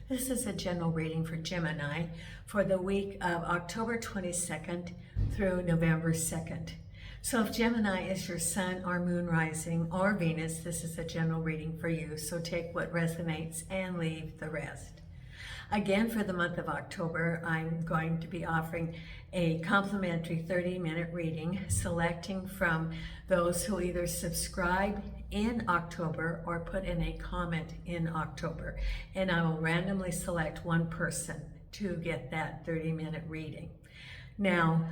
This is a general reading for Gemini for the week of October 22nd through November 2nd. So if Gemini is your sun or moon rising or Venus, this is a general reading for you. So take what resonates and leave the rest. Again, for the month of October, I'm going to be offering a complimentary 30-minute reading, selecting from those who either subscribe in October or put in a comment in October. And I will randomly select one person to get that 30-minute reading. Now,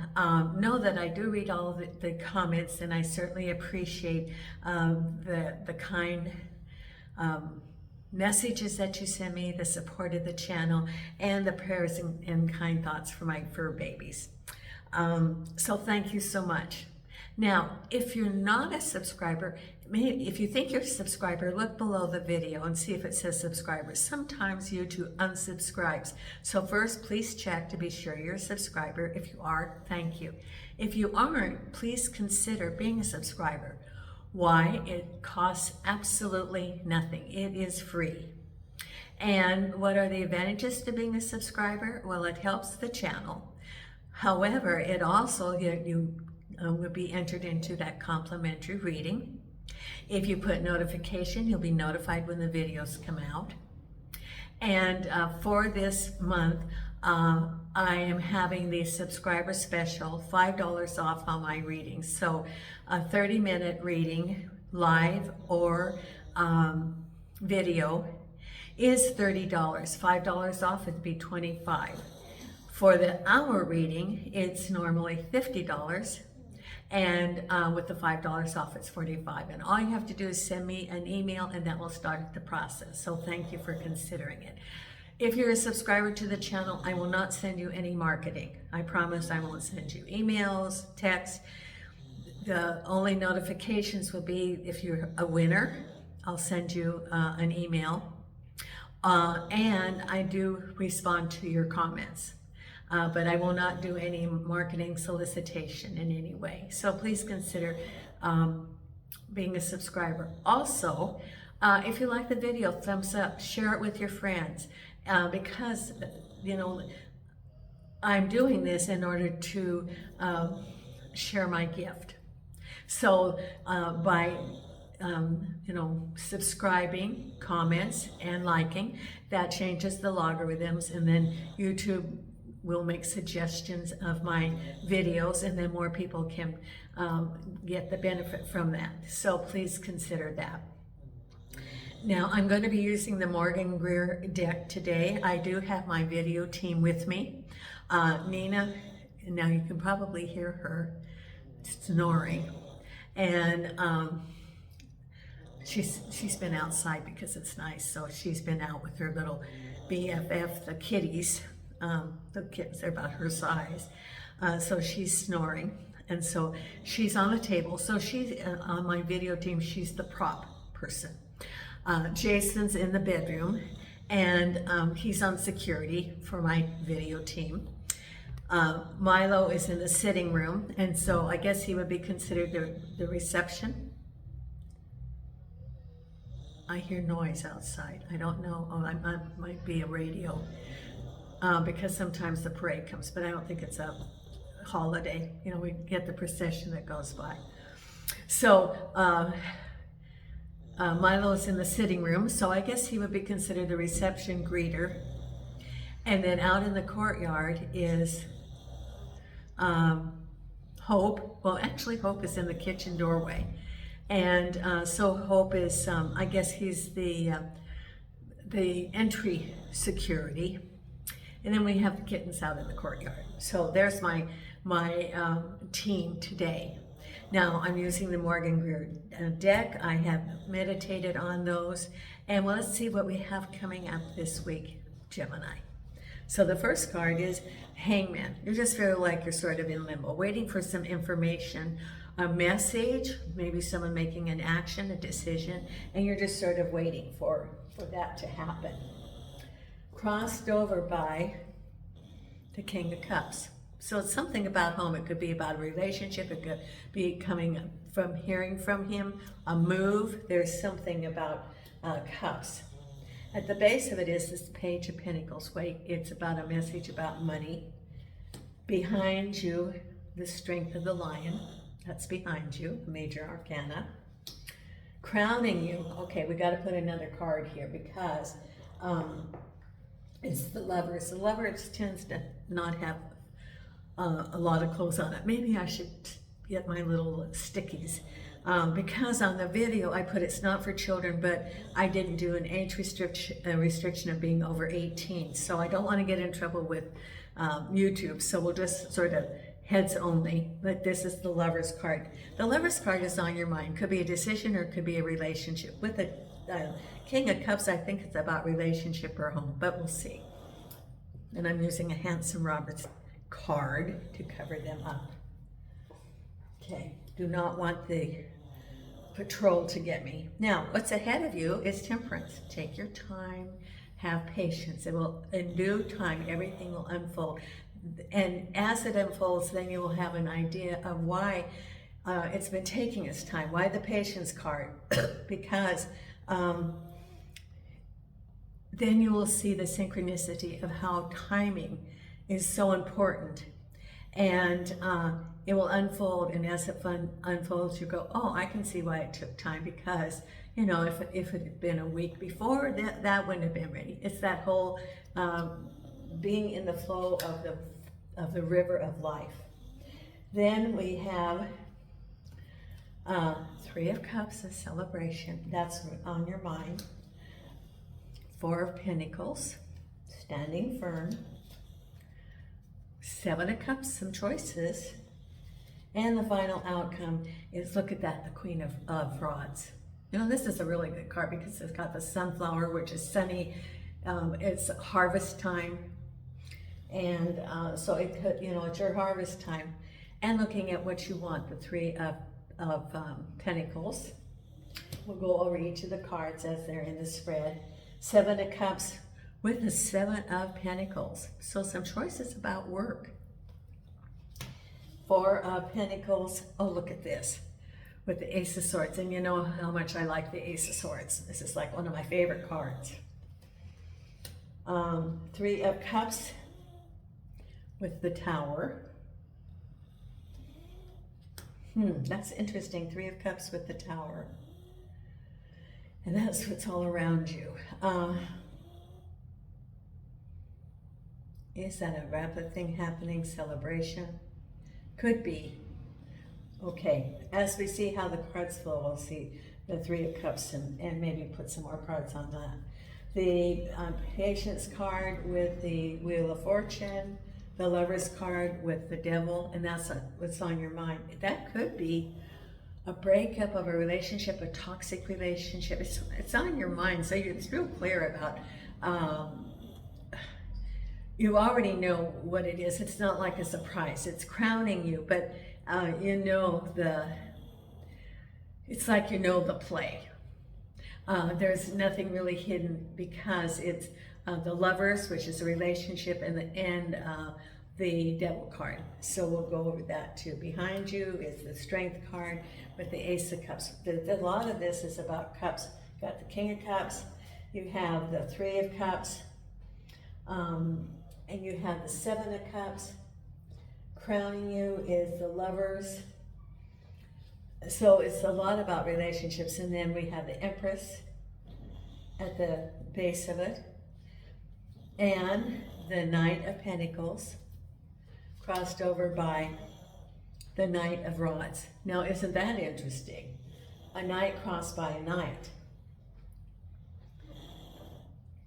know that I do read all of the comments, and I certainly appreciate the kind messages that you send me, the support of the channel, and the prayers and kind thoughts for my fur babies. So thank you so much. Now, if you're not a subscriber, if you think you're a subscriber, look below the video and see if it says subscriber. Sometimes YouTube unsubscribes. So first, please check to be sure you're a subscriber. If you are, thank you. If you aren't, please consider being a subscriber. Why? It costs absolutely nothing. It is free. And what are the advantages to being a subscriber? Well, it helps the channel. However, it also, you will be entered into that complimentary reading. If you put notification, you'll be notified when the videos come out. And for this month, I am having the subscriber special, $5 off on my readings. So a 30-minute reading, live or video, is $30. $5 off, it'd be $25. For the hour reading, it's normally $50. And with the $5 off, it's $45. And all you have to do is send me an email, and that will start the process. So thank you for considering it. If you're a subscriber to the channel, I will not send you any marketing. I promise I won't send you emails, texts. The only notifications will be if you're a winner. I'll send you an email. And I do respond to your comments. But I will not do any marketing solicitation in any way. So please consider being a subscriber. Also, if you like the video, thumbs up, share it with your friends. Because, I'm doing this in order to share my gift. So by subscribing, comments, and liking, that changes the logarithms, and then YouTube will make suggestions of my videos, and then more people can get the benefit from that. So please consider that. Now, I'm going to be using the Morgan Greer deck today. I do have my video team with me. Nina, now you can probably hear her snoring. And she's been outside because it's nice, so she's been out with her little BFF, the kitties. The kids, they're about her size. So she's snoring. And so she's on the table. So she's on my video team, she's the prop person. Jason's in the bedroom, and he's on security for my video team. Milo is in the sitting room, and so I guess he would be considered the reception. I hear noise outside. I don't know. Oh, I might be a radio. Because sometimes the parade comes, but I don't think it's a holiday. We get the procession that goes by. So Milo's in the sitting room, so I guess he would be considered the reception greeter. And then out in the courtyard is Hope. Well, actually, Hope is in the kitchen doorway. And so Hope is, I guess he's the entry security. And then we have the kittens out in the courtyard. So there's my team today. Now I'm using the Morgan Greer deck. I have meditated on those. And let's see what we have coming up this week, Gemini. So the first card is Hangman. You just feel like you're sort of in limbo, waiting for some information, a message, maybe someone making an action, a decision, and you're just sort of waiting for that to happen. Crossed over by the King of Cups. So it's something about home. It could be about a relationship. It could be coming hearing from him, a move. There's something about cups. At the base of it is this Page of Pentacles. Wait, it's about a message about money. Behind you, the Strength of the Lion. That's behind you, the Major Arcana. Crowning you. Okay, we got to put another card here because it's the Lovers. The Lovers tends to not have a lot of clothes on it. Maybe I should get my little stickies. Because on the video I put it's not for children, but I didn't do an age restriction of being over 18. So I don't want to get in trouble with YouTube. So we'll just sort of heads only, but this is the Lover's card. The Lover's card is on your mind. Could be a decision or it could be a relationship. With the King of Cups, I think it's about relationship or home, but we'll see. And I'm using a Handsome Roberts card to cover them up. Okay, do not want the patrol to get me. Now, what's ahead of you is Temperance. Take your time, have patience. It will, in due time, everything will unfold. And as it unfolds, then you will have an idea of why it's been taking its time. Why the Patience card? Because then you will see the synchronicity of how timing is so important. And it will unfold, and as it unfolds, you go, oh, I can see why it took time, because, you know, if it had been a week before, that wouldn't have been ready. It's that whole being in the flow of the river of life. Then we have Three of Cups, a celebration. That's on your mind. Four of Pentacles, standing firm. Seven of Cups, some choices. And the final outcome is, look at that, the Queen of Rods. You know, this is a really good card because it's got the sunflower, which is sunny. It's harvest time. And so it could, you know, it's your harvest time. And looking at what you want, the Three of Pentacles. We'll go over each of the cards as they're in the spread. Seven of Cups with the Seven of Pentacles. So some choices about work. Four of Pentacles. Oh, look at this with the Ace of Swords. And you know how much I like the Ace of Swords. This is like one of my favorite cards. Three of Cups with the Tower. That's interesting. Three of Cups with the Tower. And that's what's all around you. Is that a rapid thing happening? Celebration? Could be. Okay, as we see how the cards flow, we'll see the Three of Cups and maybe put some more cards on that. The Patience card with the Wheel of Fortune, the Lover's card with the Devil, and that's what's on your mind. That could be a breakup of a relationship, a toxic relationship. It's on your mind, so it's real clear about you already know what it is. It's not like a surprise. It's crowning you, but you know it's like you know the play. There's nothing really hidden because it's the Lovers, which is a relationship, and the Devil card. So we'll go over that too. Behind you is the Strength card with the Ace of Cups. A lot of this is about cups. You've got the King of Cups, you have the Three of Cups, and you have the Seven of Cups. Crowning you is the Lovers. So it's a lot about relationships. And then we have the Empress at the base of it. And the Knight of Pentacles crossed over by the Knight of Rods. Now, isn't that interesting? A knight crossed by a knight.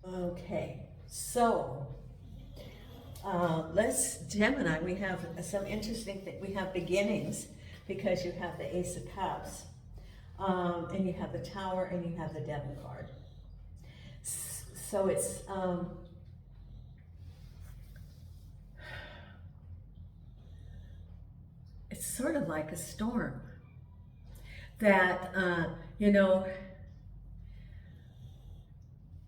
Okay, so Gemini, we have some interesting things. We have beginnings because you have the Ace of Cups, and you have the Tower, and you have the Devil card. So it's sort of like a storm that, you know,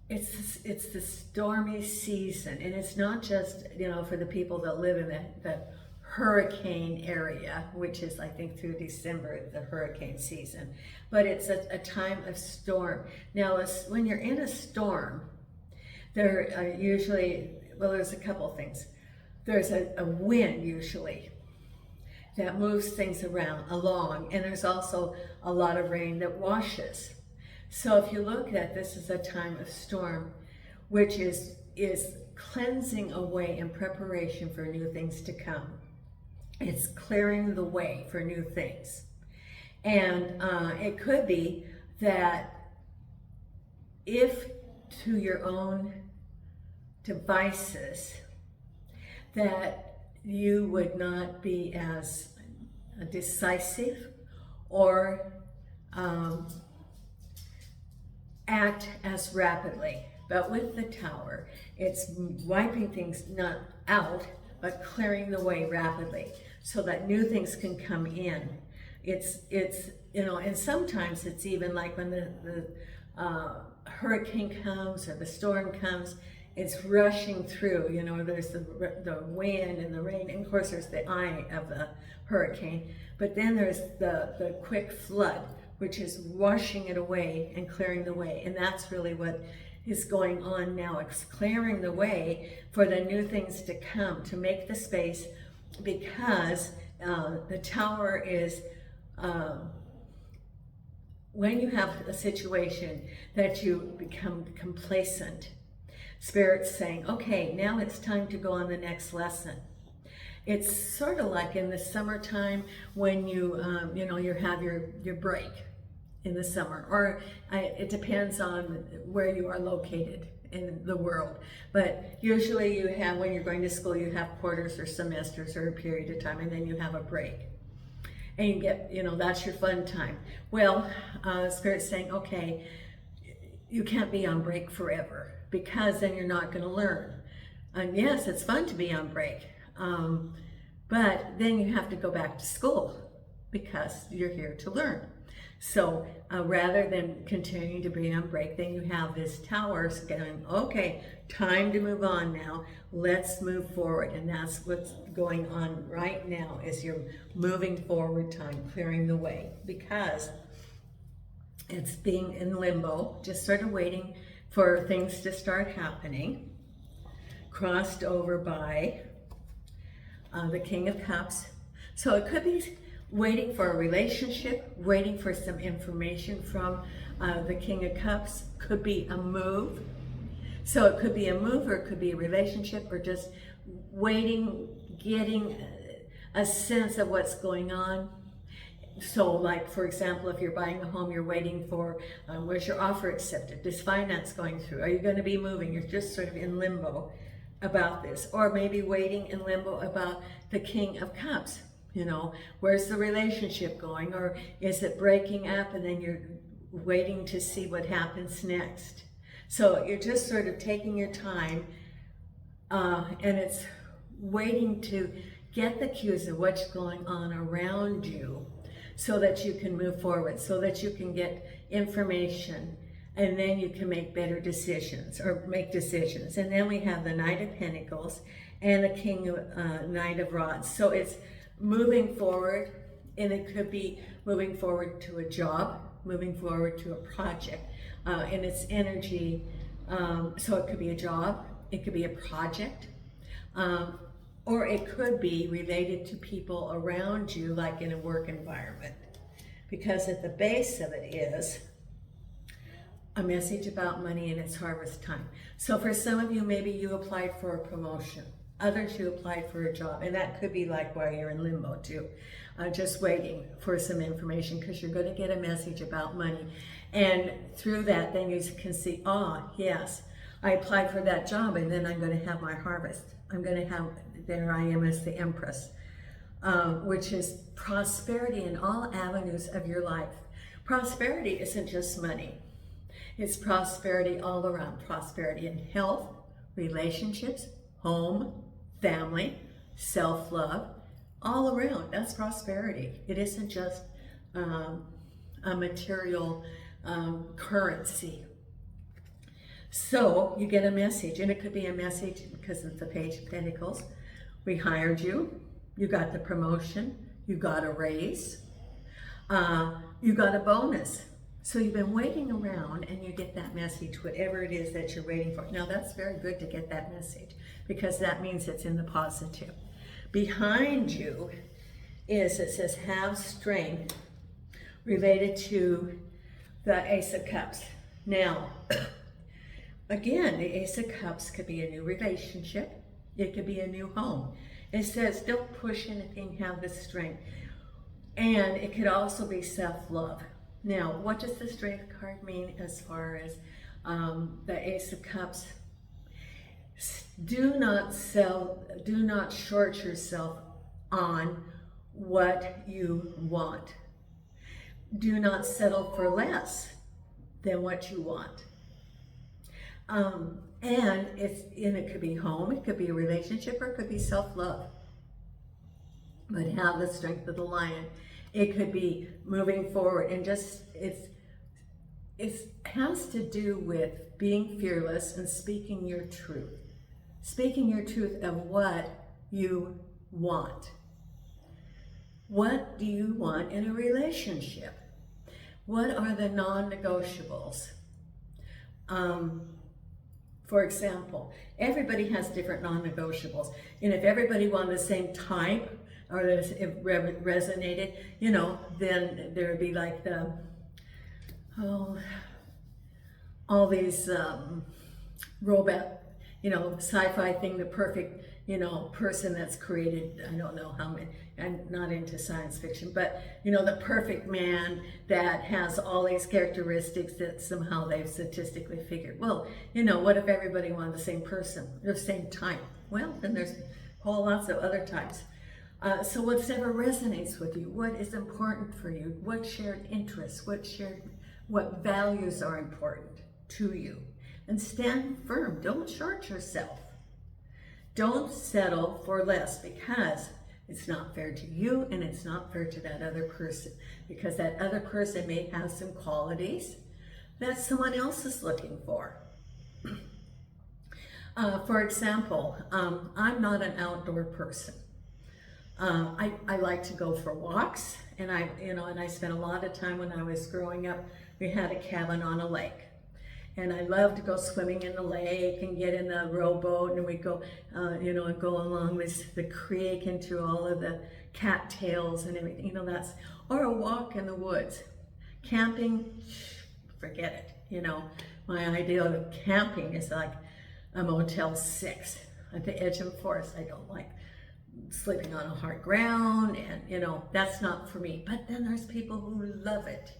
it's the stormy season, and it's not just, you know, for the people that live in the hurricane area, which is, I think, through December, the hurricane season, but it's a time of storm. Now, when you're in a storm, There are usually, well, there's a couple things. There's a wind usually that moves things along, and there's also a lot of rain that washes. So if you look at this as a time of storm, which is cleansing away in preparation for new things to come. It's clearing the way for new things. And it could be that if to your own devices, that you would not be as decisive or act as rapidly. But with the Tower, it's wiping things not out, but clearing the way rapidly so that new things can come in. It's you know, and sometimes it's even like when the hurricane comes or the storm comes, it's rushing through. You know, there's the wind and the rain, and of course there's the eye of the hurricane, but then there's the quick flood, which is washing it away and clearing the way. And that's really what is going on now. It's clearing the way for the new things to come, to make the space, because the Tower is when you have a situation that you become complacent, Spirit's saying, okay, now it's time to go on the next lesson. It's sort of like in the summertime when you, you know, you have your break in the summer, or it depends on where you are located in the world. But usually you have, when you're going to school, you have quarters or semesters or a period of time, and then you have a break. And you get, you know, that's your fun time. Well, Spirit's saying, okay, you can't be on break forever, because then you're not going to learn. And yes, it's fun to be on break, but then you have to go back to school because you're here to learn. So rather than continuing to be on break, then you have this Tower going, okay, time to move on now. Let's move forward. And that's what's going on right now, is you're moving forward time, clearing the way, because it's being in limbo, just sort of waiting for things to start happening, crossed over by the King of Cups. So it could be waiting for a relationship, waiting for some information from the King of Cups. Could be a move. So it could be a move, or it could be a relationship, or just waiting, getting a sense of what's going on. So like, for example, if you're buying a home, you're waiting for, where's your offer accepted? Is finance going through? Are you going to be moving? You're just sort of in limbo about this. Or maybe waiting in limbo about the King of Cups. You know, where's the relationship going? Or is it breaking up and then you're waiting to see what happens next? So you're just sort of taking your time, and it's waiting to get the cues of what's going on around you so that you can move forward, so that you can get information, and then you can make better decisions, or make decisions. And then we have the Knight of Pentacles and the Knight of Rods. So it's moving forward, and it could be moving forward to a job, moving forward to a project, and its energy. So it could be a job, it could be a project, or it could be related to people around you, like in a work environment, because at the base of it is a message about money, and it's harvest time. So for some of you, maybe you applied for a promotion. Others, you applied for a job, and that could be like while you're in limbo too, just waiting for some information, because you're going to get a message about money. And through that, then you can see, yes, I applied for that job, and then I'm going to have my harvest. I'm going to have, there I am as the Empress, which is prosperity in all avenues of your life. Prosperity isn't just money. It's prosperity all around. Prosperity in health, relationships, home, family, self-love, all around. That's prosperity. It isn't just a material currency. So you get a message, and it could be a message because it's the Page of Pentacles. We hired you, you got the promotion, you got a raise, you got a bonus. So you've been waiting around and you get that message, whatever it is that you're waiting for. Now that's very good to get that message because that means it's in the positive. Behind you is, it says, have strength, related to the Ace of Cups. Now, again, the Ace of Cups could be a new relationship. It could be a new home. It says, don't push anything, have the strength. And it could also be self-love. Now, what does the Strength card mean as far as the Ace of Cups? Do not short yourself on what you want. Do not settle for less than what you want. And it could be home, it could be a relationship, or it could be self-love. But have the strength of the lion. It could be moving forward, and just it has to do with being fearless and speaking your truth. Speaking your truth of what you want. What do you want in a relationship? What are the non-negotiables? For example, everybody has different non-negotiables. And if everybody wanted the same type, or if it resonated, you know, then there would be like the, all these robot, you know, sci-fi thing, the perfect, you know, person that's created, I don't know how many, I'm not into science fiction, but, you know, the perfect man that has all these characteristics that somehow they've statistically figured. Well, you know, what if everybody wanted the same person, the same type? Well, then there's whole lots of other types. So whatever resonates with you, what is important for you, what shared interests, what values are important to you, and stand firm. Don't short yourself. Don't settle for less, because it's not fair to you and it's not fair to that other person, because that other person may have some qualities that someone else is looking for. For example, I'm not an outdoor person. I like to go for walks, and I spent a lot of time when I was growing up. We had a cabin on a lake, and I love to go swimming in the lake and get in the rowboat, and we go, and go along the creek and through all of the cattails and everything. Or a walk in the woods. Camping, forget it. You know, my idea of camping is like a Motel 6 at the edge of a forest. I don't like sleeping on a hard ground, and that's not for me. But then there's people who love it,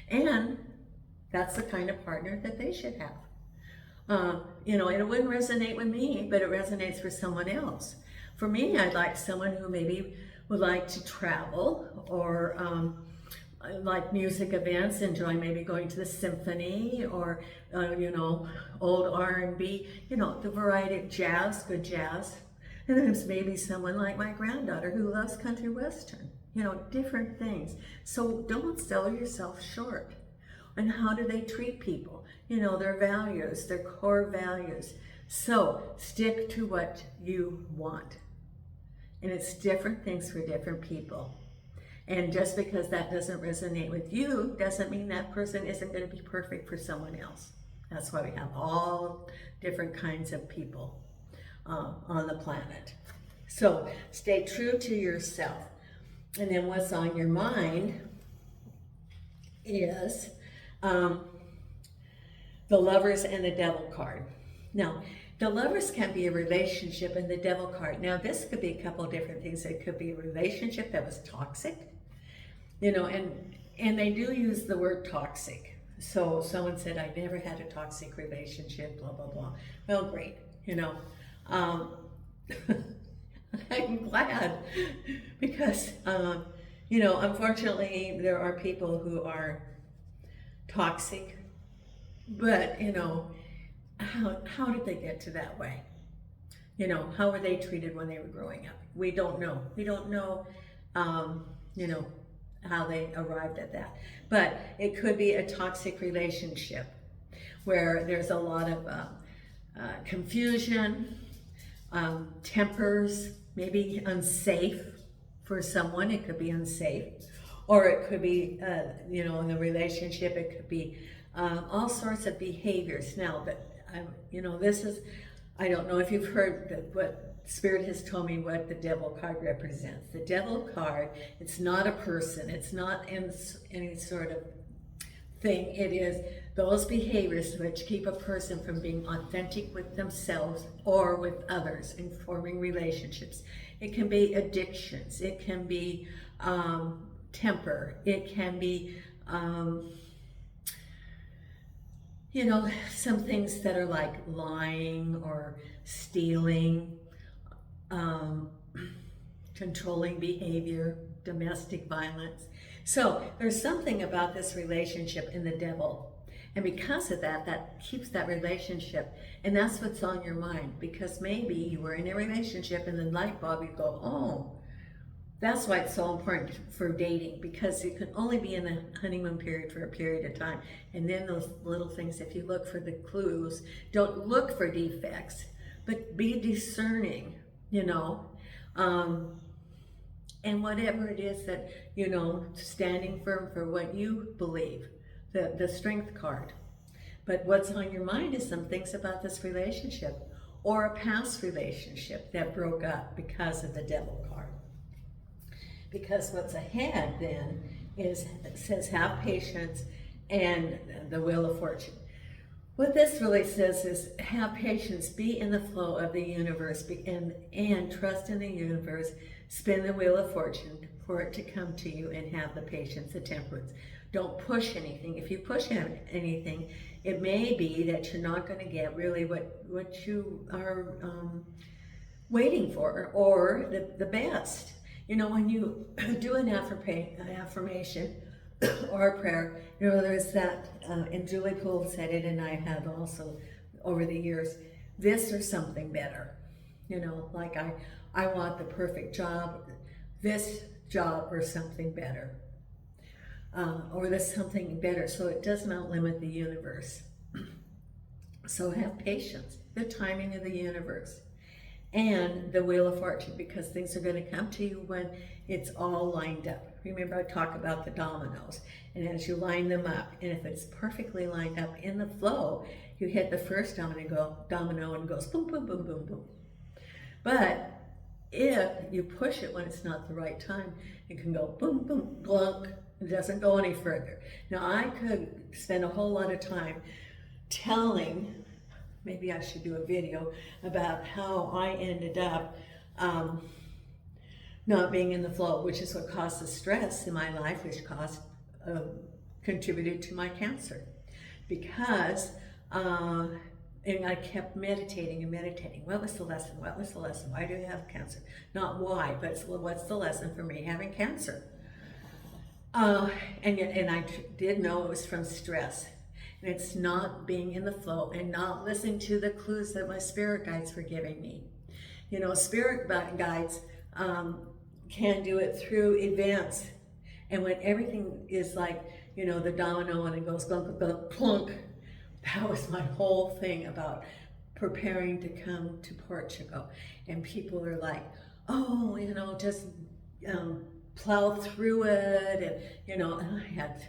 and that's the kind of partner that they should have. It wouldn't resonate with me, but it resonates for someone else. For me, I'd like someone who maybe would like to travel, or like music events, enjoy maybe going to the symphony, or old R&B, the variety of jazz, good jazz. And then there's maybe someone like my granddaughter who loves country western, different things. So don't sell yourself short. And how do they treat people? Their values, their core values. So stick to what you want. And it's different things for different people. And just because that doesn't resonate with you doesn't mean that person isn't going to be perfect for someone else. That's why we have all different kinds of people on the planet. So stay true to yourself. And then what's on your mind is the Lovers and the Devil card. Now, the Lovers can be a relationship, and the Devil card. Now, this could be a couple of different things. It could be a relationship that was toxic, and they do use the word toxic. So someone said, I never had a toxic relationship, blah, blah, blah. Well, great, I'm glad, because, unfortunately, there are people who are toxic, but, how did they get to that way? How were they treated when they were growing up? We don't know. We don't know, how they arrived at that. But it could be a toxic relationship where there's a lot of confusion, tempers, maybe unsafe for someone. It could be unsafe. or it could be, you know, in the relationship, it could be all sorts of behaviors. Now, you know, this is, I don't know if you've heard that what Spirit has told me what the devil card represents. The devil card, it's not a person, it's not any sort of thing. It is those behaviors which keep a person from being authentic with themselves or with others in forming relationships. It can be addictions, it can be temper, it can be you know, some things that are like lying or stealing, controlling behavior, domestic violence. So there's something about this relationship in the devil. And because of that, that keeps that relationship. And that's what's on your mind. Because maybe you were in a relationship and then light bulb, you go, oh, that's why it's so important for dating, because you can only be in the honeymoon period for a period of time. And then those little things, if you look for the clues, don't look for defects, but be discerning, you know. And whatever it is that, you know, standing firm for what you believe, the strength card. But what's on your mind is some things about this relationship or a past relationship that broke up because of the devil card. Because what's ahead then is, it says have patience and the wheel of fortune. What this really says is have patience, be in the flow of the universe, and trust in the universe, spin the wheel of fortune for it to come to you, and have the patience, the temperance. Don't push anything. If you push anything, it may be that you're not going to get really what you are waiting for, or the best. You know, when you do an affirmation or a prayer, you know, there's that, and Julie Poole said it, and I have also over the years, this or something better. You know, like I want the perfect job, this job or something better. Or this something better, so it does not limit the universe. So have patience, the timing of the universe, and the wheel of fortune, because things are going to come to you when it's all lined up. Remember, I talk about the dominoes, and as you line them up, and if it's perfectly lined up in the flow, you hit the first domino and it goes boom, boom, boom, boom, boom. But if you push it when it's not the right time, it can go boom, boom, glunk. It doesn't go any further. Now, I could spend a whole lot of time telling, maybe I should do a video about how I ended up not being in the flow, which is what caused the stress in my life, which contributed to my cancer. Because and I kept meditating and meditating. What was the lesson? What was the lesson? Why do you have cancer? Not why, but what's the lesson for me having cancer? And I did know it was from stress. And it's not being in the flow and not listening to the clues that my spirit guides were giving me. You know, spirit guides can do it through events. And when everything is like, you know, the domino and it goes clunk, clunk, clunk, that was my whole thing about preparing to come to Portugal. And people are like, oh, you know, just plow through it, and you know, and I had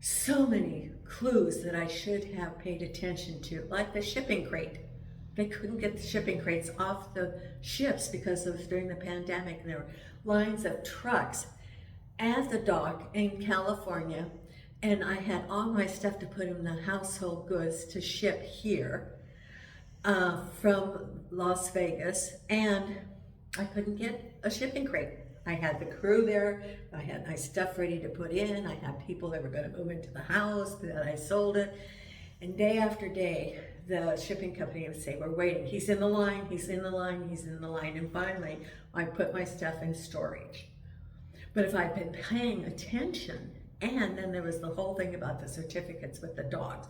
so many clues that I should have paid attention to, like the shipping crate. They couldn't get the shipping crates off the ships because it was during the pandemic, and there were lines of trucks at the dock in California, and I had all my stuff to put in the household goods to ship here from Las Vegas, and I couldn't get a shipping crate. I had the crew there, I had my stuff ready to put in, I had people that were going to move into the house, that I sold it, and day after day, the shipping company would say, we're waiting, he's in the line, he's in the line, he's in the line, and finally, I put my stuff in storage. But if I'd been paying attention, and then there was the whole thing about the certificates with the dogs,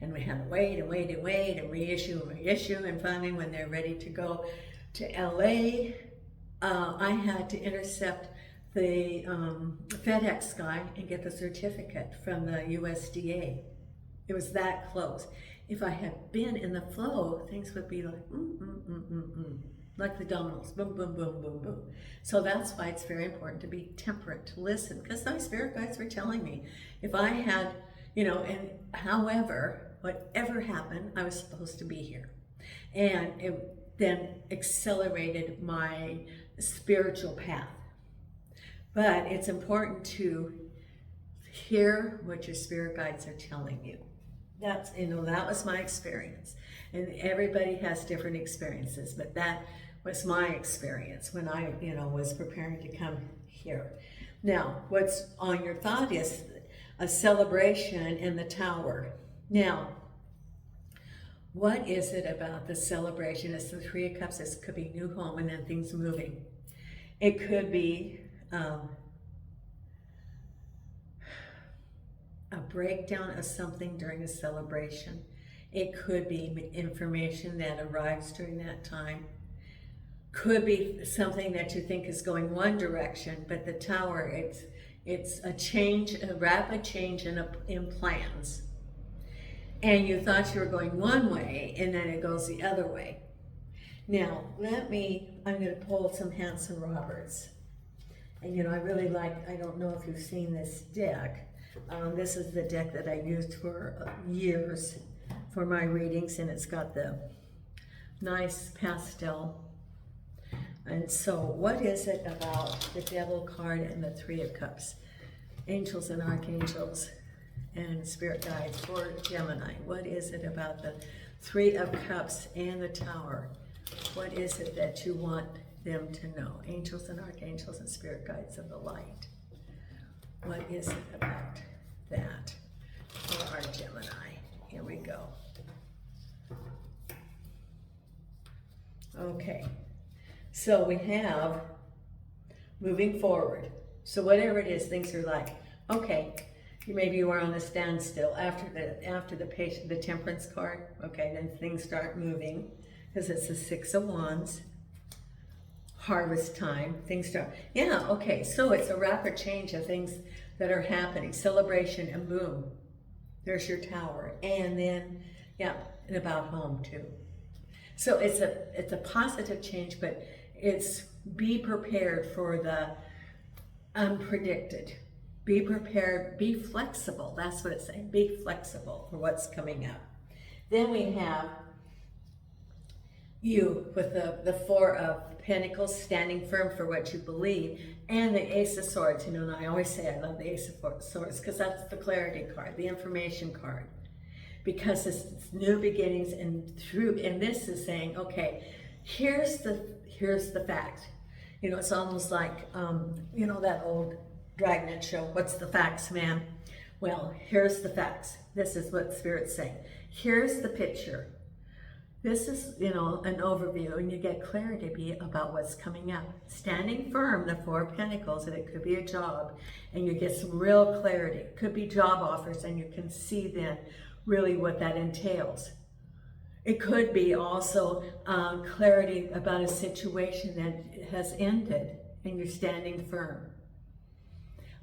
and we had to wait and wait and wait, and reissue and reissue, and finally, when they're ready to go to LA, I had to intercept the FedEx guy and get the certificate from the USDA. It was that close. If I had been in the flow, things would be like, like the dominoes, boom, boom, boom, boom, boom. So that's why it's very important to be temperate, to listen, because my spirit guides were telling me if I had, and however, whatever happened, I was supposed to be here. And it then accelerated my spiritual path. But it's important to hear what your spirit guides are telling you. That was my experience. And everybody has different experiences, but that was my experience when I, was preparing to come here. Now, what's on your thought is a celebration in the tower. Now, what is it about the celebration? It's the Three of Cups. This could be new home and then things moving. It could be a breakdown of something during a celebration. It could be information that arrives during that time. Could be something that you think is going one direction, but the tower, it's a change, a rapid change in plans. And you thought you were going one way, and then it goes the other way. Now, I'm going to pull some Hanson Roberts. And I really I don't know if you've seen this deck. This is the deck that I used for years for my readings, and it's got the nice pastel. And so what is it about the Devil card and the Three of Cups? Angels and archangels and spirit guides for Gemini. What is it about the Three of Cups and the Tower? What is it that you want them to know? Angels and archangels and spirit guides of the light. What is it about that for our Gemini? Here we go. Okay, so we have moving forward. So whatever it is, things are like, okay, maybe you are on a standstill after the Temperance card. Okay, then things start moving because it's the Six of Wands. Harvest time, things start. Yeah, okay, so it's a rapid change of things that are happening. Celebration, and boom, there's your tower. And then, yeah, and about home too. So it's a positive change, but it's be prepared for the unpredicted. Be prepared, be flexible. That's what it's saying. Be flexible for what's coming up. Then we have you with the Four of Pentacles, standing firm for what you believe, and the Ace of Swords. And I always say I love the Ace of Swords because that's the clarity card, the information card. Because it's new beginnings, and this is saying, okay, here's the fact. It's almost like that old Dragnet show, what's the facts, man? Well, here's the facts. This is what Spirit's saying. Here's the picture. This is, an overview, and you get clarity about what's coming up. Standing firm, the Four of Pentacles, and it could be a job, and you get some real clarity. It could be job offers, and you can see then really what that entails. It could be also clarity about a situation that has ended, and you're standing firm.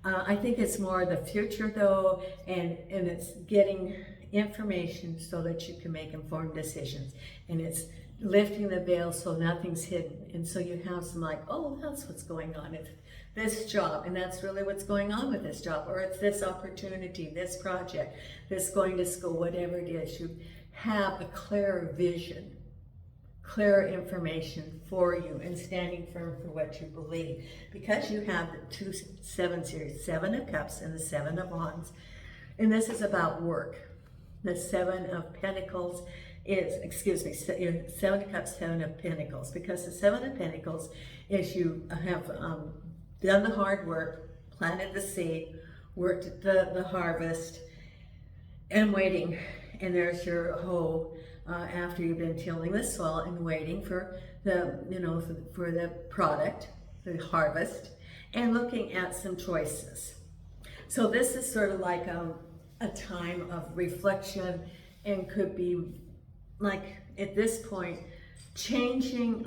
I think it's more the future though, and it's getting information so that you can make informed decisions. And it's lifting the veil so nothing's hidden. And so you have some oh, that's what's going on. It's this job, and that's really what's going on with this job, or it's this opportunity, this project, this going to school, whatever it is. You have a clearer vision, clearer information for you, and standing firm for what you believe. Because you have the 2 sevens here, 7 of Cups and the 7 of Wands, and this is about work. The 7 of Pentacles is, 7 of Cups, 7 of Pentacles, because the 7 of Pentacles is you have done the hard work, planted the seed, worked at the harvest, and waiting. And there's your hoe after you've been tilling the soil and waiting for the for the product, the harvest, and looking at some choices. So this is sort of like a time of reflection, and could be at this point changing,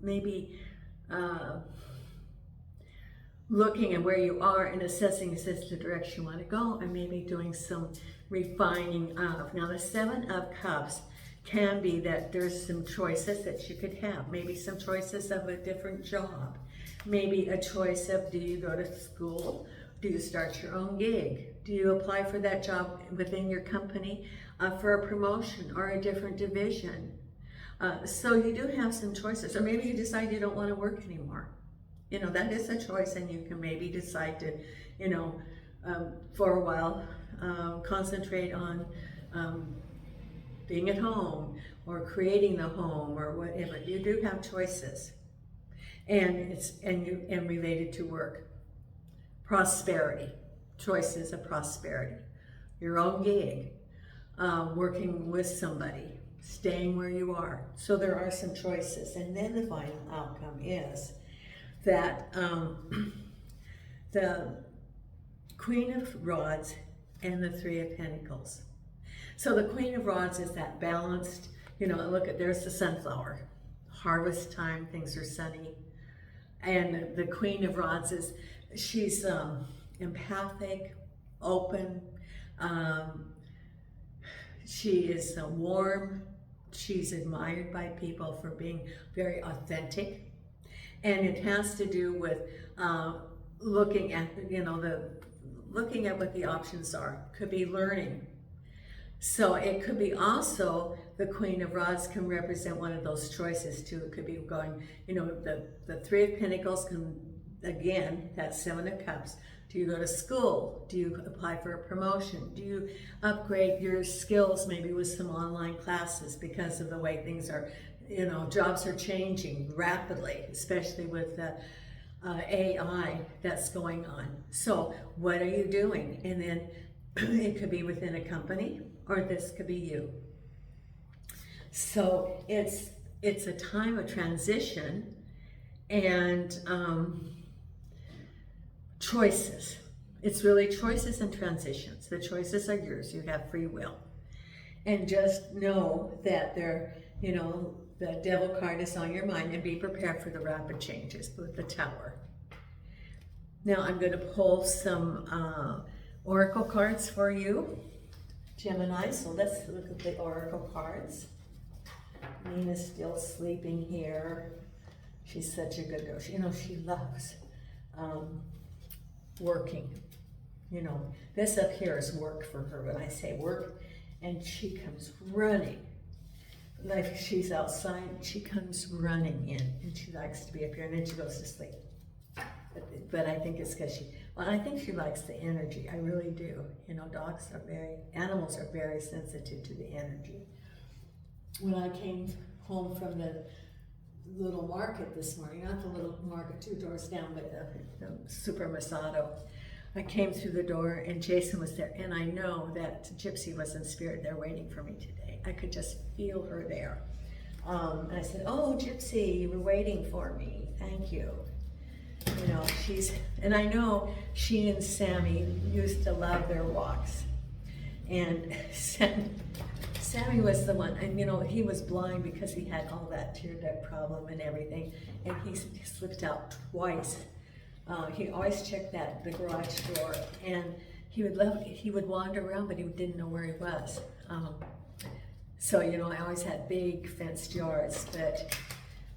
maybe looking at where you are and assessing, is this the direction you want to go, and maybe doing some refining of. Now the 7 of Cups can be that there's some choices that you could have. Maybe some choices of a different job. Maybe a choice of, do you go to school? Do you start your own gig? Do you apply for that job within your company for a promotion or a different division? So you do have some choices. Or maybe you decide you don't want to work anymore. You know, that is a choice, and you can maybe decide to, you know, for a while, concentrate on being at home or creating the home or whatever. You do have choices, and related to work, prosperity, choices of prosperity, your own gig, working with somebody, staying where you are. So there are some choices, and then the final outcome is that the Queen of Rods and the Three of Pentacles. So the Queen of Rods is that balanced, you know, look at, there's the sunflower. Harvest time, things are sunny. And the Queen of Rods is, she's empathic, open. She is warm. She's admired by people for being very authentic. And it has to do with looking at, you know, looking at what the options are. Could be learning. So it could be also, the Queen of Rods can represent one of those choices too. It could be going, you know, the Three of Pentacles can, again, that Seven of Cups. Do you go to school? Do you apply for a promotion? Do you upgrade your skills maybe with some online classes because of the way things are, you know, jobs are changing rapidly, especially with the AI that's going on. So what are you doing? And then it could be within a company, or this could be you. So it's a time of transition and choices. It's really choices and transitions. The choices are yours. You have free will. And just know that they're, you know, the Devil card is on your mind, and be prepared for the rapid changes with the Tower. Now I'm going to pull some Oracle cards for you, Gemini. So let's look at the Oracle cards. Nina's still sleeping here. She's such a good girl. You know, she loves working. You know, this up here is work for her. When I say work, and she comes running. Like she's outside, she comes running in, and she likes to be up here, and then she goes to sleep. But I think it's because I think she likes the energy. I really do. You know, animals are very sensitive to the energy. When I came home from the little market this morning, not the little market 2 doors down, but the Supermercado, I came through the door and Jason was there, and I know that Gypsy was in spirit there waiting for me today. I could just feel her there. And I said, "Oh, Gypsy, you were waiting for me. Thank you." You know, and I know she and Sammy used to love their walks. And Sammy was the one, and you know, he was blind because he had all that tear duct problem and everything, and he slipped out twice. He always checked the garage door, and he would wander around, but he didn't know where he was. So, you know, I always had big fenced yards, but,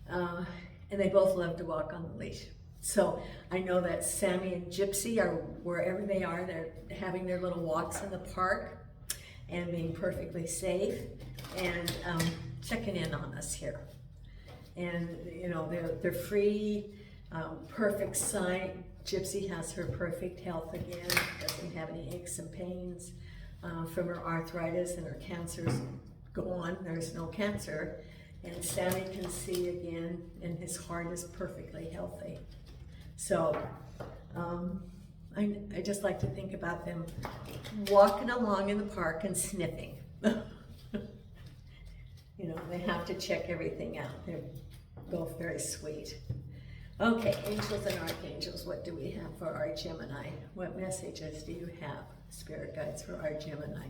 and they both love to walk on the leash. So I know that Sammy and Gypsy are, wherever they are, they're having their little walks in the park and being perfectly safe and checking in on us here. And, you know, they're free, perfect sight. Gypsy has her perfect health again, doesn't have any aches and pains from her arthritis, and her cancer's gone. There's no cancer. And Sammy can see again, and his heart is perfectly healthy. So I just like to think about them walking along in the park and sniffing. You know, they have to check everything out. They're both very sweet. Okay, angels and archangels, what do we have for our Gemini? What messages do you have, spirit guides, for our Gemini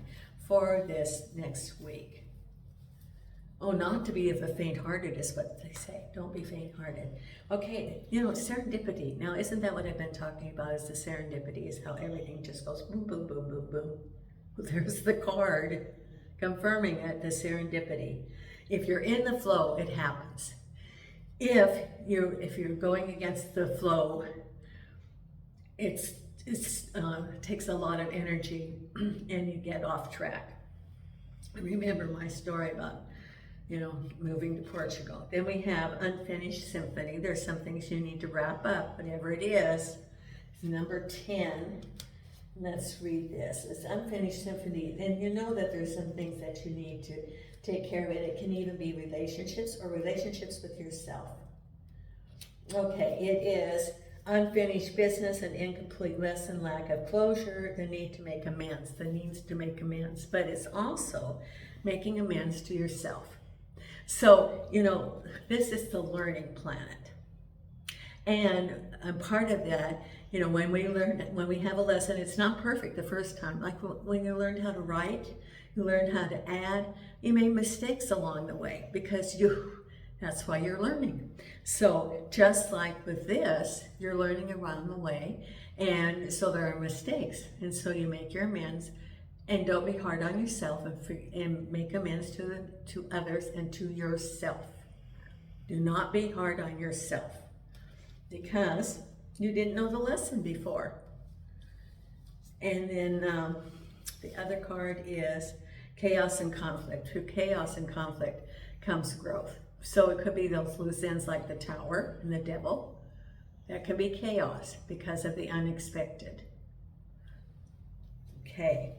for this next week? Oh, not to be of the faint-hearted is what they say. Don't be faint-hearted. Okay, you know, serendipity. Now, isn't that what I've been talking about, is the serendipity, is how everything just goes boom, boom, boom, boom, boom. Well, there's the card. confirming it, the serendipity. If you're in the flow, it happens. If you're going against the flow, it takes a lot of energy and you get off track. I remember my story about, moving to Portugal. Then we have unfinished symphony. There's some things you need to wrap up, whatever it is. It's number 10. Let's read this. It's unfinished symphony. And you know that there's some things that you need to take care of. It can even be relationships or relationships with yourself. Okay, it is unfinished business, an incomplete lesson, lack of closure, the need to make amends, the needs to make amends. But it's also making amends to yourself. So, this is the learning planet. And a part of that, when we have a lesson, it's not perfect the first time. Like when you learned how to write, you learned how to add, you made mistakes along the way because that's why you're learning. So just like with this, you're learning around the way, and so there are mistakes. And so you make your amends, and don't be hard on yourself, and make amends to others and to yourself. Do not be hard on yourself because you didn't know the lesson before. And then the other card is chaos and conflict. Through chaos and conflict comes growth. So it could be those loose ends like the Tower and the Devil. That can be chaos because of the unexpected. Okay.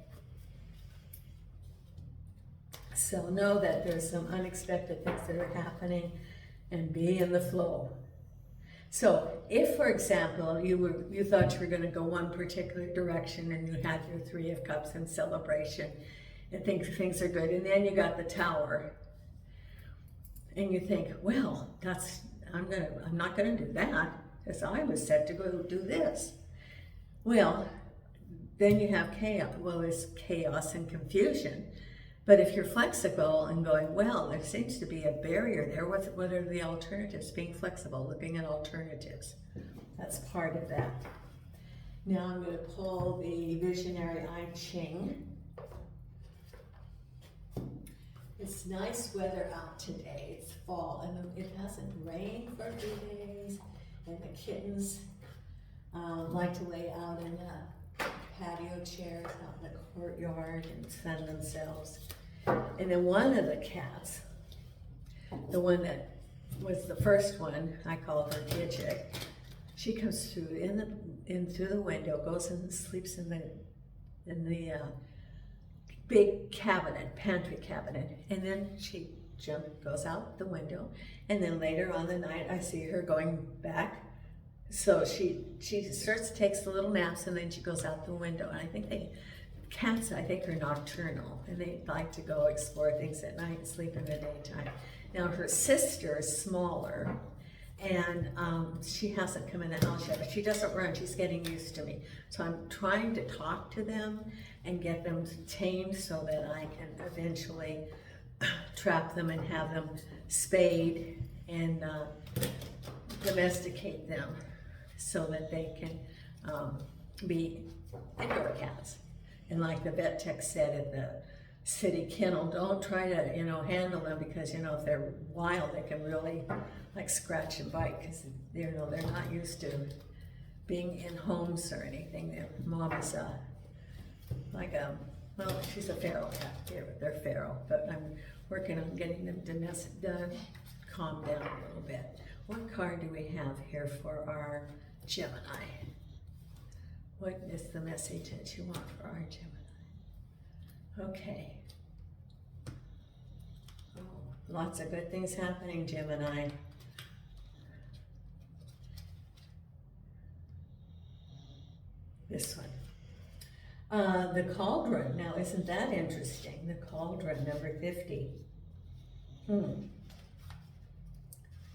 So know that there's some unexpected things that are happening and be in the flow. So if, for example, you thought you were going to go one particular direction and you had your 3 of Cups in celebration and think things are good, and then you got the Tower, and you think, well, I'm not going to do that because I was set to go do this. Well, then you have chaos. Well, there's chaos and confusion. But if you're flexible and going, well, there seems to be a barrier there. What are the alternatives? Being flexible, looking at alternatives. That's part of that. Now I'm going to pull the Visionary I Ching. It's nice weather out today. It's fall, and it hasn't rained for a few days. And the kittens like to lay out in the patio chairs out in the courtyard and sun themselves. And then one of the cats, the one that was the first one, I call her Gidget, she comes through in through the window, goes and sleeps in the big cabinet, pantry cabinet, and then she goes out the window, and then later on the night I see her going back. So she takes the little naps, and then she goes out the window. And I think cats are nocturnal, and they like to go explore things at night and sleep in the daytime. Now her sister is smaller, and she hasn't come in the house yet, but she doesn't run. She's getting used to me. So I'm trying to talk to them and get them tamed so that I can eventually trap them and have them spayed and domesticate them so that they can be indoor cats. And like the vet tech said at the city kennel, don't try to, handle them because, if they're wild, they can really scratch and bite because, they're not used to being in homes or anything. Their mom is she's a feral cat. They're feral, but I'm working on getting them done, calm down a little bit. What card do we have here for our Gemini? What is the message that you want for our Gemini? Okay. Oh, lots of good things happening, Gemini. This one. The Cauldron. Now, isn't that interesting? The Cauldron, number 50.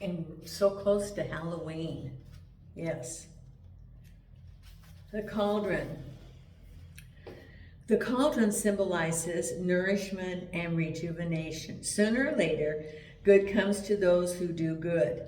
And so close to Halloween. Yes. The Cauldron. The cauldron symbolizes nourishment and rejuvenation. Sooner or later, good comes to those who do good.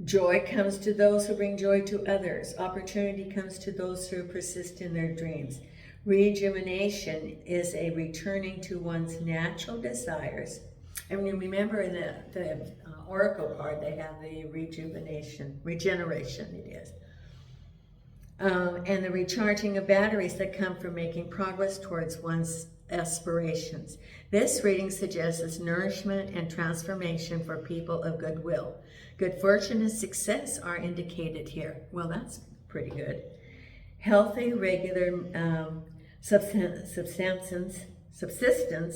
Joy comes to those who bring joy to others. Opportunity comes to those who persist in their dreams. Rejuvenation is a returning to one's natural desires. And remember in the Oracle card, they have the regeneration it is. And the recharging of batteries that come from making progress towards one's aspirations. This reading suggests nourishment and transformation for people of goodwill. Good fortune and success are indicated here. Well, that's pretty good. Healthy, regular subsistence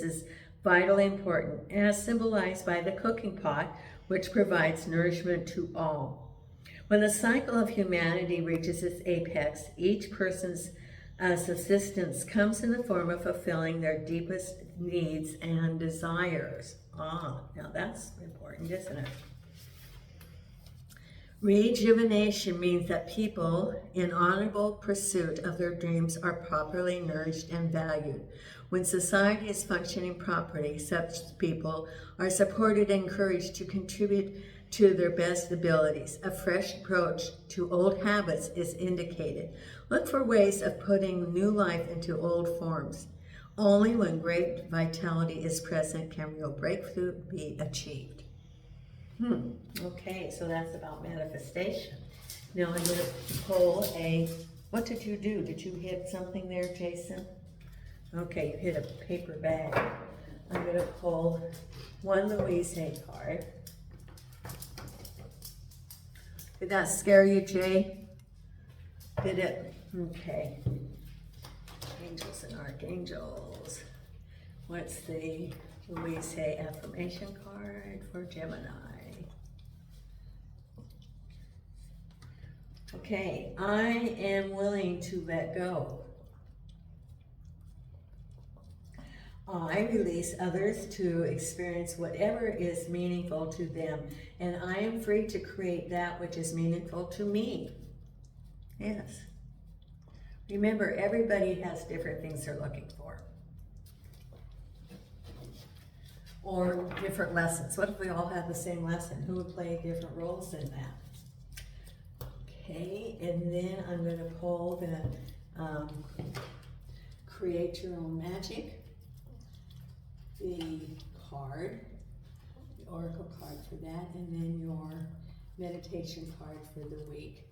is vitally important, as symbolized by the cooking pot, which provides nourishment to all. When the cycle of humanity reaches its apex, each person's subsistence comes in the form of fulfilling their deepest needs and desires. Now that's important, isn't it? Rejuvenation means that people in honorable pursuit of their dreams are properly nourished and valued. When society is functioning properly, such people are supported and encouraged to contribute to their best abilities. A fresh approach to old habits is indicated. Look for ways of putting new life into old forms. Only when great vitality is present can real breakthrough be achieved. Okay, so that's about manifestation. Now I'm going to pull what did you do? Did you hit something there, Jason? Okay, you hit a paper bag. I'm going to pull one Louise Hay card. Did that scare you, Jay? Did it? Okay. Angels and Archangels. What's the Louise Hay affirmation card for Gemini? Okay, I am willing to let go. I release others to experience whatever is meaningful to them, and I am free to create that which is meaningful to me. Yes. Remember, everybody has different things they're looking for. Or different lessons. What if we all had the same lesson? Who would play different roles in that? Okay, and then I'm going to pull the Create Your Own Magic, the card, the Oracle card for that, and then your meditation card for the week.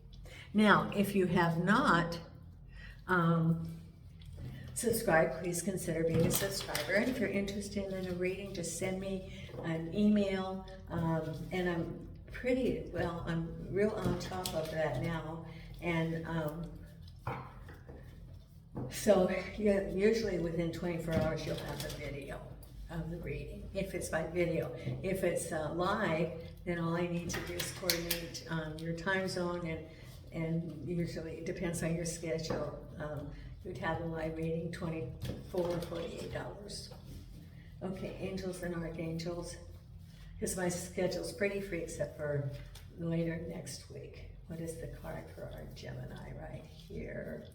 Now, if you have not subscribed, please consider being a subscriber. And if you're interested in a reading, just send me an email, and I'm real on top of that now, and so usually within 24 hours you'll have a video of the reading, if it's by video. If it's live, then all I need to do is coordinate your time zone, and usually it depends on your schedule. You'd have a live reading 24 or 48 hours. Okay, angels and archangels. Because my schedule's pretty free except for later next week. What is the card for our Gemini right here?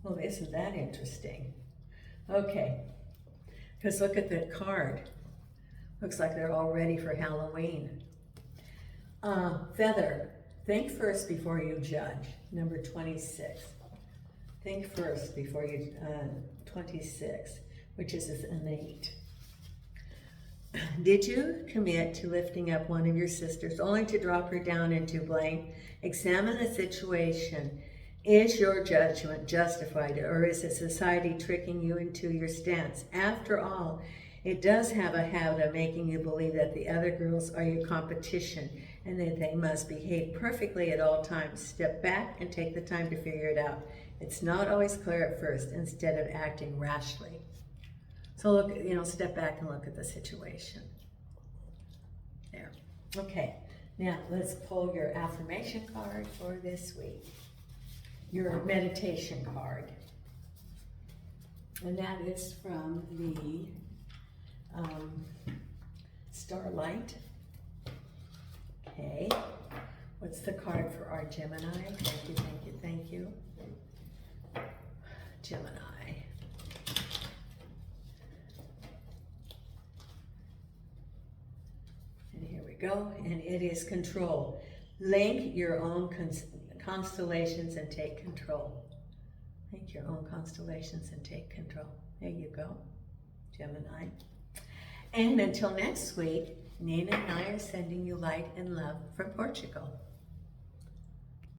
Well, isn't that interesting? Okay, because look at the card. Looks like they're all ready for Halloween. Feather, think first before you judge. Number 26. Think first before you, 26, which is an 8. Did you commit to lifting up one of your sisters only to drop her down into blame? Examine the situation. Is your judgment justified, or is it society tricking you into your stance? After all, it does have a habit of making you believe that the other girls are your competition and that they must behave perfectly at all times. Step back and take the time to figure it out. It's not always clear at first, instead of acting rashly. So look, step back and look at the situation. There. Okay, now let's pull your affirmation card for this week. Your meditation card. And that is from the Starlight. Okay. What's the card for our Gemini? Thank you, thank you, thank you. Gemini. And here we go. And it is control. Link your own constellations and take control. Make your own constellations and take control. There you go, Gemini. And until next week, Nina and I are sending you light and love from Portugal.